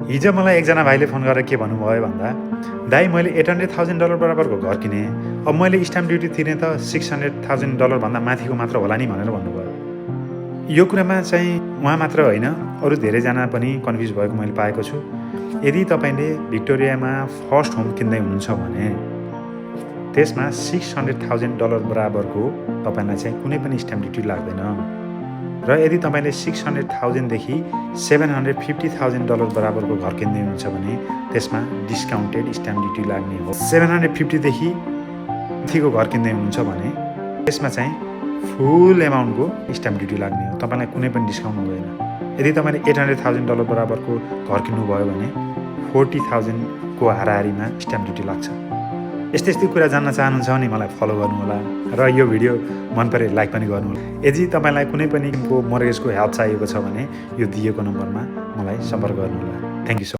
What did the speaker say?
हिजो मलाई एकजना भाइले फोन गरेर के भन्नुभयो भन्दा, दाइ मैले $800,000 बराबरको घर किने, अब मैले स्ट्याम्प ड्युटी तिर्ने त $600,000 भन्दा माथिको मात्र होला नि भनेर भन्नुभयो। यो कुरामा चाहिँ उहाँ मात्र होइन, अरू धेरैजना पनि कन्फ्युज भएको मैले पाएको छु। यदि तपाईँले भिक्टोरियामा फर्स्ट होम किन्दै हुनुहुन्छ भने त्यसमा $600,000 बराबरको तपाईँलाई चाहिँ कुनै पनि स्ट्याम्प ड्युटी लाग्दैन। र यदि तपाईँले $600,000 देखि $750,000 बराबरको घर किन्दै हुनुहुन्छ भने त्यसमा डिस्काउन्टेड स्ट्याम्प ड्युटी लाग्ने हो। 750 देखि माथिको घर किन्दै हुनुहुन्छ भने त्यसमा चाहिँ फुल एमाउन्टको स्ट्याम्प ड्युटी लाग्ने हो, तपाईँलाई कुनै पनि डिस्काउन्ट हुँदैन। यदि तपाईँले $800,000 बराबरको घर किन्नुभयो भने $40,000 को हाराहारीमा स्ट्याम्प ड्युटी लाग्छ। यस्तै कुरा जान्न चाहनुहुन्छ भने मलाई फलो गर्नुहोला र यो भिडियो मन परे लाइक पनि गर्नुहोला। यदि तपाईँलाई कुनै पनि मोर्गेजको हेल्प चाहिएको छ भने यो दिएको नम्बरमा मलाई सम्पर्क गर्नुहोला। Thank you so much.